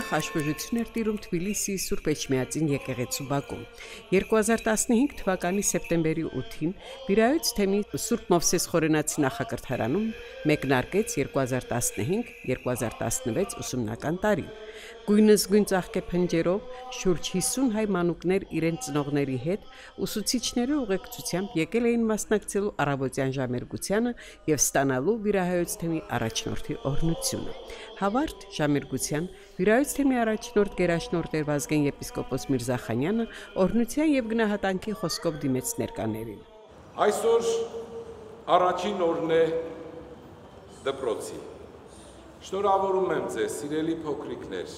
ուրախ աշխուժություն էր տիրում Թբիլիսիի Սուրբ Էջմիածին եկեղեցու բակում։ 2015 թվականի սեպտեմբերի 8-ին Վիրայոց թեմի Սուրբ Մովսես Խորենացի նախակրթարանում մեկնարկեց 2015-2016 ուսումնական տարի։ Գույնզգույն ծաղկե փնջերով շուրջ 50 հայ մանուկներ իրենց ծնողների հետ ուսուցիչների ուղեկցությամբ եկել էին մասնակցելու առավոտյան ժամերգությանը եւ ստանալու Վիրահայոց թեմի առաջնորդի օրհնությունը։ Հավարդ ժամերգության Վիրայոց թեմի առաջնորդ գերաշնորհ Վազգեն եպիսկոպոս Միրզախանյանը օրհնության եւ գնահատանքի խոսքով դիմեց ներկաներին։ Այսօր առաջին օրն է դպրոցի։ Շնորհավորում եմ ձեզ, սիրելի փոքրիկներ։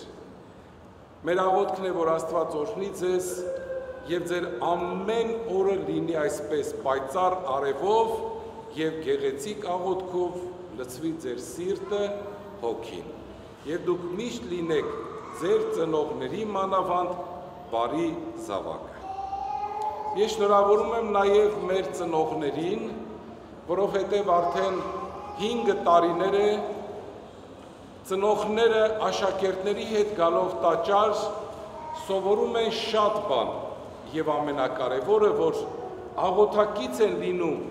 Մեր աղոթքն է, որ Աստված օրհնի ձեզ եւ ձեր ամեն օրը լինի այսպես պայծառ արևով եւ գեղեցիկ աղոթքով լցվի ձեր սիրտը, հոգին։ Եվ դուք միշտ լինեք ձեր ծնողների մանավանդ բարի զավակը։ Ես շնորհավորում եմ նաեւ մեր ծնողներին, որովհետեւ արդեն 5 տարիներ է ծնողները աշակերտների հետ գալով տաճար սովորում են շատ բան եւ ամենակարևորը, որ աղոթակից են լինում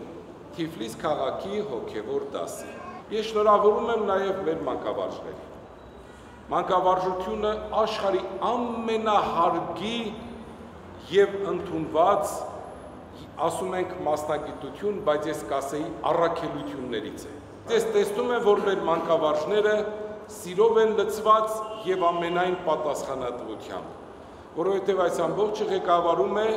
Թիֆլիս քաղաքի հոգեվոր դասի։ Ես շնորհավորում եմ նաեւ մեր մանկավարժներին։ Մանկավարժությունը աշխարհի ամենահարգի եւ ընդունված, ասում ենք մասնագիտություն, բայց ես կասեի առաքելություններից է։ Ես տեսնում եմ, որ մեր մանկավարժները սիրով են լցված եւ ամենայն պատասխանատվությամբ, որովհետեւ այս ամբողջը ղեկավարում է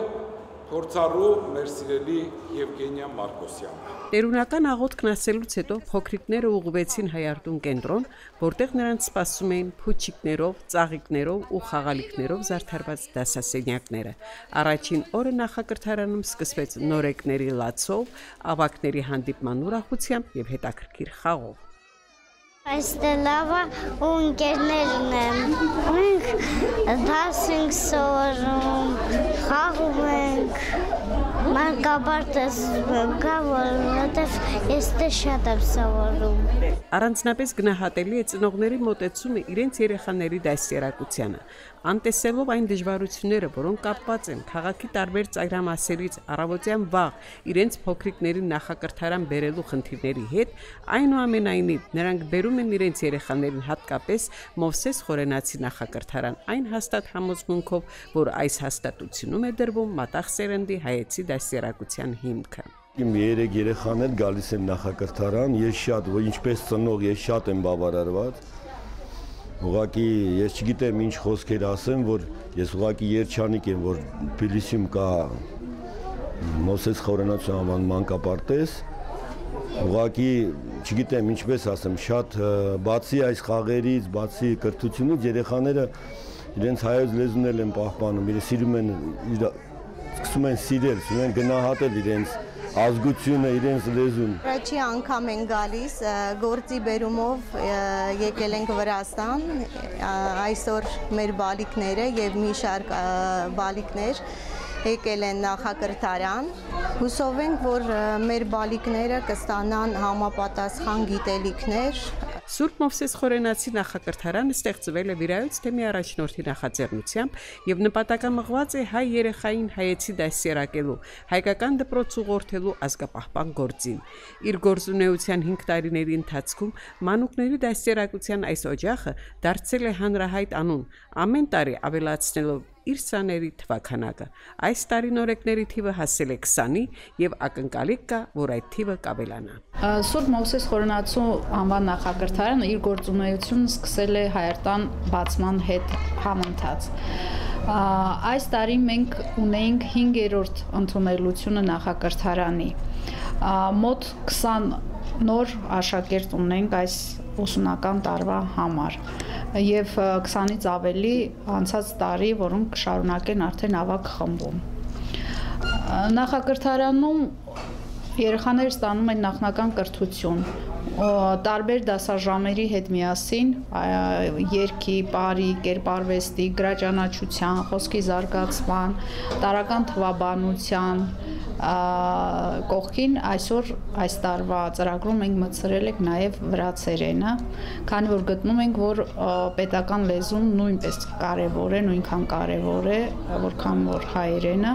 փորձառու մեր սիրելի Եվգենիա Մարկոսյանը։ Տերունական աղոթքն ասելուց հետո փոքրիկները ուղղվեցին Հայարտուն կենտրոն, որտեղ նրանց սպասում էին փուչիկներով, ծաղիկներով ու խաղալիքներով զարդարված դասասենյակները։ Առաջին օրը նախակրթարանում սկսվեց նորեկների լացով, ավագների հանդիպման ուրախությամբ եւ հետաքրքիր խաղով։ Այստեղ լավա ու ընկերներ ունեմ։ Մենք դաս ենք սովորում, խաղում ենք, մանկաբարձ գա, որովհետև ես դե շատ եմ սովորում։ Առանձնապես գնահատելի է ծնողների մոտեցումը իրենց երեխաների դաստիարակությանը, անտեսելով այն դժվարությունները, որոնք կապված են քաղաքի տարբեր ծայրամասերից առավոտյան վաղ իրենց փոքրիկներին նախակրթարան բերելու խնդիրների հետ, այնուամենայնիվ նրանք բերում են իրենց երեխաներին հատկապես Մովսես Խորենացի նախակրթարան այն հաստատ համոզմունքով, որ այս հաստատությունում է դրվում մատաղ սերնդի հայեցի դաստիարակության հիմքը։ Իմ 3 երեխաներ գալիս են նախակրթարան, ես շատ, ինչպես ծնող, ես շատ եմ բավարարված։ Ուղղակի ես չգիտեմ ինչ խոսքեր ասեմ, որ ես ուղղակի երջանիկ եմ, որ Թբիլիսիում կա Մովսես Խորենացի անվան մանկապարտեզ։ Ուղղակի չգիտեմ ինչպես ասեմ, շատ բացի այս խաղերից, բացի կրթությունից երեխաները իրենց հայոց լեզուն են պահպանում, իրենց սիրում են, սկսում են սիրել, սկսում են գնահատել իրենց ազգությունը, իրենց լեզուն։ Առաջի անգամ են գալիս, գործի բերումով եկել ենք Վրաստան, այսօր մեր բալիկները եւ մի շարք բալիկներ եկել են նախակրթարան։ Հուսով ենք, որ մեր բալիկները կստանան համապատասխան գիտելիքներ։ Սուրբ Մովսես Խորենացի նախակրթարանը ստեղծվել է Վիրայոց թեմի առաջնորդի նախաձեռնությամբ եւ նպատակամղված է հայ երեխային հայեցի դաստիարակելու, հայկական դպրոց ուղղորդելու ազգապահպան գործին։ Իր գործունեության 5 տարիների ընթացքում մանուկների դաստիարակության այս օջախը դարձել է հանրահայտ անուն, ամեն տարի ավելացնելով իր սաների թվաքանակը։ Այս տարի նորեկների թիվը հասել է 20-ի եւ ակնկալիք կա, որ այդ թիվը կավելանա։ Սուրբ Մովսես Խորենացու անվան նախակրթարանը իր գործունեությունն սկսել է Հայաստան բացման հետ համընթաց։ Այս տարի մենք ունեինք 5-րդ ընդունելությունը նախակրթարանի։ Մոտ 20 նոր աշակերտ ունենք այս ուսումնական տարվա համար եւ 20-ից ավելի անցած տարի, որոնք կշարունակեն արդեն ավագ խմբում։ Նախակրթարանում երեխաները ստանում են նախնական կրթություն, տարբեր դասաժամերի հետ միասին երգի, պարի, կերպարվեստի, գրաճանաչության, խոսքի զարգացման, տարրական թվաբանության կողքին այսօր այս տարվա ծրագրում մենք մտցրել ենք նաև վրացերենը, քանի որ գտնում ենք, որ պետական լեզուն նույնպես կարևոր է, նույնքան կարևոր է, որքան որ հայերենը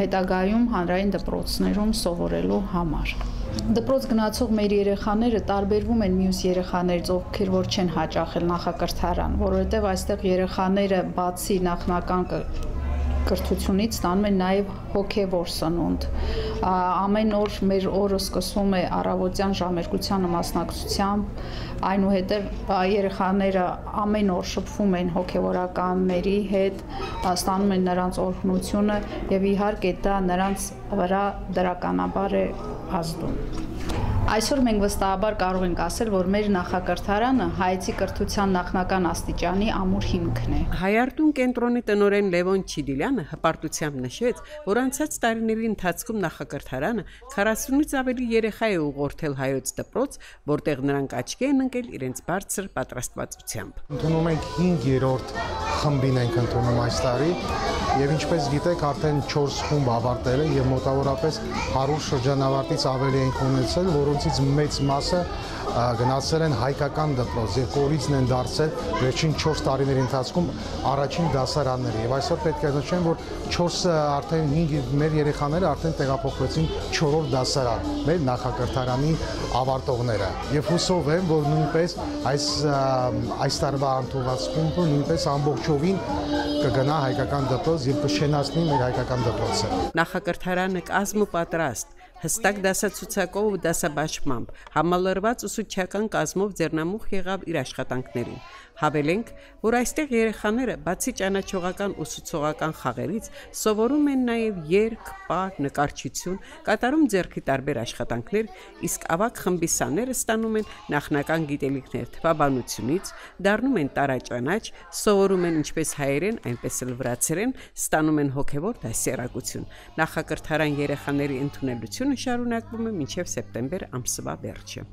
հետագայում հանրային դպրոցներում սովորելու համար։ Դպրոց գնացող մեր երեխաները տարբերվում են մյուս երեխաներից, ովքեր որ չեն հաճախել նախակրթարան, որովհետև այստեղ երեխաները բացի նախնական կրթությունից ստանում են նաև հոգևոր սնունդ։ Ամեն օր մեր օրը սկսվում է առավոտյան ժամերկությանը մասնակցությամբ, այնուհետև երեխաները ամեն օր շփվում են հոգևորականների հետ, ստանում են նրանց օրհնությունը եւ իհարկե դա նրանց վրա դրականաբար է ազդում։ Այսօր մենք վստահաբար կարող ենք ասել, որ մեր նախակրթարանը հայեցի կրթության նախնական աստիճանի ամուր հիմքն է։ Հայարտուն կենտրոնի տնօրեն Լևոն Չիդիլյանը հպարտությամբ նշեց, որ անցած տարիների ընթացքում նախակրթարանը 40-ից ավելի երեխա է ուղղորդել հայոց դպրոց, որտեղ նրանք աչքի են ընկել իրենց բարձր պատրաստվածությամբ։ Ընդունում ենք 5-րդ խմբին ենք ընդունում այս տարի եւ ինչպես գիտեք արդեն 4 խումբ ավարտել են եւ մոտավորապես 100 շրջանավարտից ավելի ենք ունեցել, որոնցից մեծ մասը գնացել են հայկական դպրոց եւ կորիզն են դարձել վերջին 4 տարիների ընթացքում առաջին դասարանները եւ այսօր պետք է նշեմ, որ 4 արդեն 5 մեր երեխաները արդեն տեղափոխվեցին 4-րդ դասարան, մեր նախակրթարանի ավարտողները եւ հուսով եմ, որ նույնպես այս տարվա ընդունված խումբը նույնպես ամբողջովին կգնա հայկական դպրոց եւ կշենացնի մեր հայկական դպրոցը։ Նախակրթարանը կազմ ու պատրաստ հստակ դասացուցակով ու դասաբաշխմամբ համալրված ուսուցչական կազմով ձեռնամուխ եղավ իր աշխատանքներին։ Հավելենք, որ այստեղ երեխաները բացի ճանաչողական ուսուցողական խաղերից սովորում են նաև երգ, պար, նկարչություն, կատարում ձեռքի տարբեր աշխատանքներ, իսկ ավագ խմբի սաները ստանում են նախնական գիտելիքներ թվաբանությունից, դառնում են տարաճանաչ, սովորում են ինչպես հայերեն, այնպես էլ վրացերեն, ստանում են հոգևոր դասերակցություն։ Նախակրթարան երեխաների ընդունելությունը շարունակվում է մինչև սեպտեմբեր ամսվա վերջը։